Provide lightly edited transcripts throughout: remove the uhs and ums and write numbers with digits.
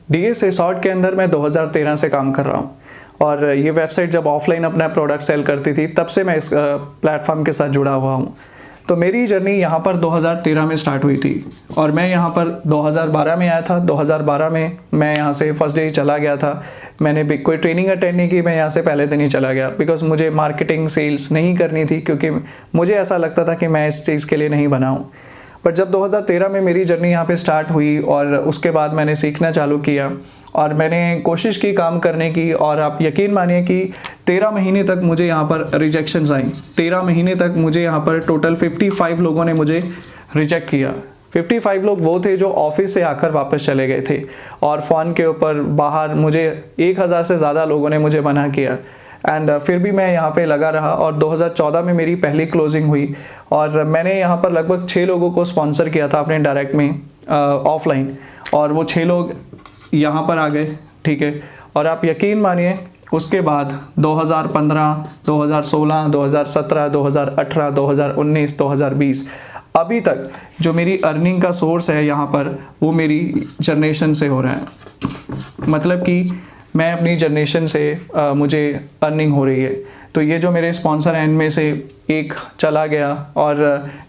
DS resort के अंदर मैं 2013 से काम कर रहा हूँ और ये वेबसाइट जब ऑफलाइन अपना प्रोडक्ट सेल करती थी तब से मैं इस प्लेटफॉर्म के साथ जुड़ा हुआ हूँ। तो मेरी जर्नी यहाँ पर 2013 में स्टार्ट हुई थी और मैं यहाँ पर 2012 में आया था। 2012 में मैं यहाँ से फर्स्ट डे ही चला गया था। मैंने भी कोई ट्रेनिंग अटेंड नहीं की, मैं यहाँ से पहले दिन ही चला गया बिकॉज मुझे मार्केटिंग सेल्स नहीं करनी थी क्योंकि मुझे ऐसा लगता था कि मैं इस चीज़ के लिए नहीं बना हूँ। बट जब 2013 में मेरी जर्नी यहाँ पे स्टार्ट हुई और उसके बाद मैंने सीखना चालू किया और मैंने कोशिश की काम करने की, और आप यकीन मानिए कि 13 महीने तक मुझे यहाँ पर रिजेक्शंस आई। 13 महीने तक मुझे यहाँ पर टोटल 55 लोगों ने मुझे रिजेक्ट किया। 55 लोग वो थे जो ऑफिस से आकर वापस चले गए थे और फ़ोन के ऊपर बाहर मुझे 1000 से ज़्यादा लोगों ने मुझे मना किया। एंड फिर भी मैं यहाँ पे लगा रहा और 2014 में मेरी पहली क्लोजिंग हुई और मैंने यहाँ पर लगभग 6 लोगों को स्पॉन्सर किया था अपने डायरेक्ट में ऑफलाइन, और वो 6 लोग यहाँ पर आ गए, ठीक है। और आप यकीन मानिए उसके बाद 2015, 2016, 2017, 2018, 2019, 2020 अभी तक जो मेरी अर्निंग का सोर्स है यहाँ पर वो मेरी जनरेशन से हो रहा है। मतलब कि मैं अपनी जनरेशन से मुझे अर्निंग हो रही है। तो ये जो मेरे स्पॉन्सर हैं इनमें से एक चला गया और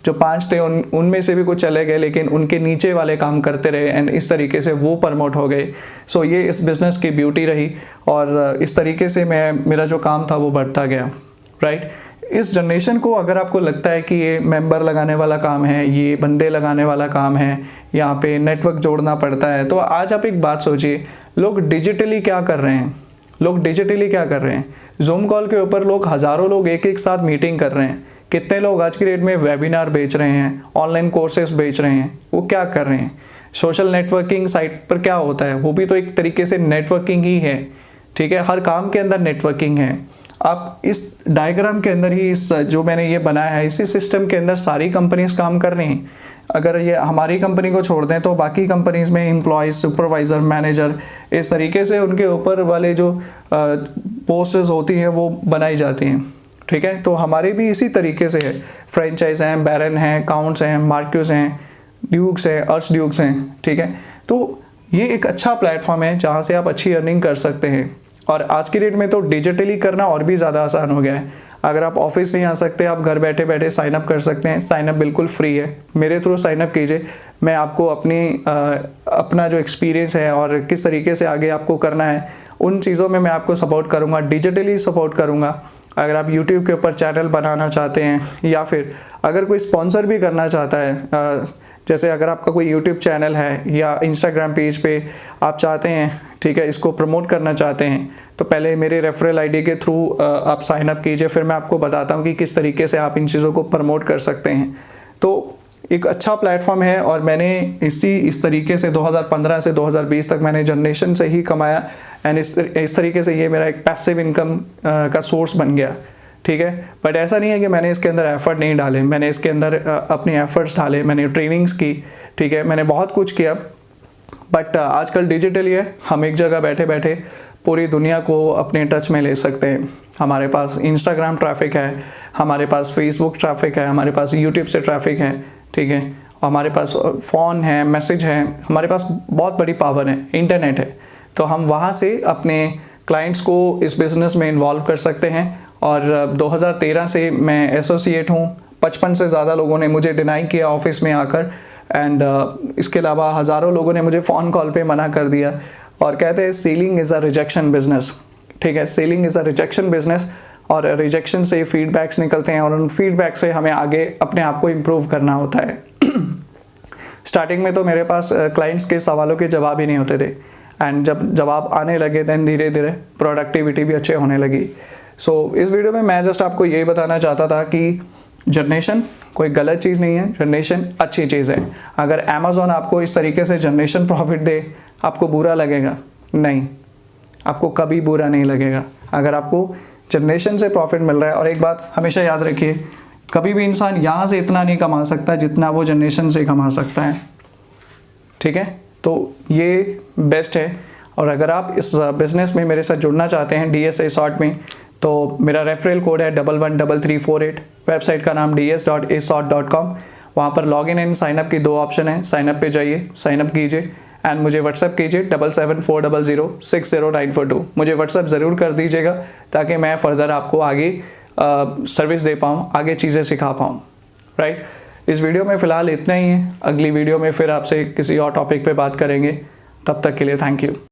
जो 5 थे उनमें से भी कुछ चले गए, लेकिन उनके नीचे वाले काम करते रहे एंड इस तरीके से वो प्रमोट हो गए। सो ये इस बिज़नेस की ब्यूटी रही और इस तरीके से मेरा जो काम था वो बढ़ता गया, राइट। इस जनरेशन को अगर आपको लगता है कि ये मेंबर लगाने वाला काम है, ये बंदे लगाने वाला काम है, यहाँ पे नेटवर्क जोड़ना पड़ता है, तो आज आप एक बात सोचिए, लोग डिजिटली क्या कर रहे हैं। लोग डिजिटली क्या कर रहे हैं? जूम कॉल के ऊपर लोग हज़ारों लोग एक एक साथ मीटिंग कर रहे हैं। कितने लोग आज की डेट में वेबिनार बेच रहे हैं, ऑनलाइन कोर्सेज बेच रहे हैं, वो क्या कर रहे हैं? सोशल नेटवर्किंग साइट पर क्या होता है, वो भी तो एक तरीके से नेटवर्किंग ही है, ठीक है। हर काम के अंदर नेटवर्किंग है। आप इस डायग्राम के अंदर ही, इस जो मैंने ये बनाया है, इसी सिस्टम के अंदर सारी कंपनीज काम कर रही हैं। अगर ये हमारी कंपनी को छोड़ दें तो बाकी कंपनीज में एम्प्लॉयज़, सुपरवाइज़र, मैनेजर, इस तरीके से उनके ऊपर वाले जो पोस्ट्स होती हैं वो बनाई जाती हैं, ठीक है। तो हमारे भी इसी तरीके से है। फ्रेंचाइज हैं, बैरन हैं, काउंट्स हैं, मार्क्यूस हैं, ड्यूक्स हैं, अर्च ड्यूक्स हैं, ठीक है। तो ये एक अच्छा प्लेटफॉर्म है जहाँ से आप अच्छी अर्निंग कर सकते हैं। और आज की डेट में तो डिजिटली करना और भी ज़्यादा आसान हो गया है। अगर आप ऑफिस नहीं आ सकते, आप घर बैठे बैठे साइन अप कर सकते हैं। साइन अप बिल्कुल फ्री है, मेरे थ्रू साइन अप कीजिए। मैं आपको अपना जो एक्सपीरियंस है और किस तरीके से आगे आपको करना है उन चीज़ों में मैं आपको सपोर्ट करूँगा, डिजिटली सपोर्ट करूँगा। अगर आप यूट्यूब के ऊपर चैनल बनाना चाहते हैं या फिर अगर कोई स्पॉन्सर भी करना चाहता है, जैसे अगर आपका कोई यूट्यूब चैनल है या इंस्टाग्राम पेज पे आप चाहते हैं, ठीक है, इसको प्रमोट करना चाहते हैं, तो पहले मेरे रेफरल आईडी के थ्रू आप साइन अप कीजिए। फिर मैं आपको बताता हूँ कि किस तरीके से आप इन चीज़ों को प्रमोट कर सकते हैं। तो एक अच्छा प्लेटफॉर्म है और मैंने इस तरीके से 2015 से 2020 तक मैंने जनरेशन से ही कमाया एंड इस तरीके से ये मेरा एक पैसिव इनकम का सोर्स बन गया, ठीक है। बट ऐसा नहीं है कि मैंने इसके अंदर एफर्ट नहीं डाले, मैंने इसके अंदर अपने एफर्ट्स डाले, मैंने ट्रेनिंग्स की, ठीक है, मैंने बहुत कुछ किया। बट आजकल डिजिटली है, हम एक जगह बैठे बैठे पूरी दुनिया को अपने टच में ले सकते हैं। हमारे पास इंस्टाग्राम ट्रैफिक है, हमारे पास फेसबुक ट्रैफिक है, हमारे पास यूट्यूब से ट्रैफिक है, ठीक है, हमारे पास फ़ोन है, मैसेज है, हमारे पास बहुत बड़ी पावर है, इंटरनेट है। तो हम वहाँ से अपने क्लाइंट्स को इस बिज़नेस में इन्वॉल्व कर सकते हैं। और 2013 से मैं एसोसिएट हूँ। 55 से ज़्यादा लोगों ने मुझे डिनाई किया ऑफिस में आकर एंड इसके अलावा हज़ारों लोगों ने मुझे फ़ोन कॉल पे मना कर दिया और कहते हैं selling is a rejection business, ठीक है। Selling is a rejection business और रिजेक्शन से फीडबैक्स निकलते हैं और उन फीडबैक से हमें आगे अपने आप को इम्प्रूव करना होता है। स्टार्टिंग में तो मेरे पास क्लाइंट्स के सवालों के जवाब ही नहीं होते थे एंड जब जवाब आने लगे दैन धीरे धीरे प्रोडक्टिविटी भी अच्छे होने लगी। सो इस वीडियो में मैं जस्ट आपको यही बताना चाहता था कि जनरेशन कोई गलत चीज़ नहीं है, जनरेशन अच्छी चीज़ है। अगर अमेज़ॉन आपको इस तरीके से जनरेशन प्रॉफिट दे, आपको बुरा लगेगा? नहीं, आपको कभी बुरा नहीं लगेगा अगर आपको जनरेशन से प्रॉफिट मिल रहा है। और एक बात हमेशा याद रखिए, कभी भी इंसान यहाँ से इतना नहीं कमा सकता जितना वो जनरेशन से कमा सकता है, ठीक है। तो ये बेस्ट है। और अगर आप इस बिज़नेस में मेरे साथ जुड़ना चाहते हैं डीएस रिसॉर्ट में, तो मेरा रेफरल कोड है 113348। वेबसाइट का नाम ds.asort.com। वहाँ पर लॉगिन एंड साइनअप की 2 ऑप्शन है। साइनअप पे जाइए, साइनअप कीजिए एंड मुझे व्हाट्सअप कीजिए 7740060942। मुझे व्हाट्सअप ज़रूर कर दीजिएगा ताकि मैं फ़र्दर आपको आगे सर्विस दे पाऊँ, आगे चीज़ें सिखा पाऊँ, राइट। इस वीडियो में फ़िलहाल इतना ही है। अगली वीडियो में फिर आपसे किसी और टॉपिक पे बात करेंगे। तब तक के लिए थैंक यू।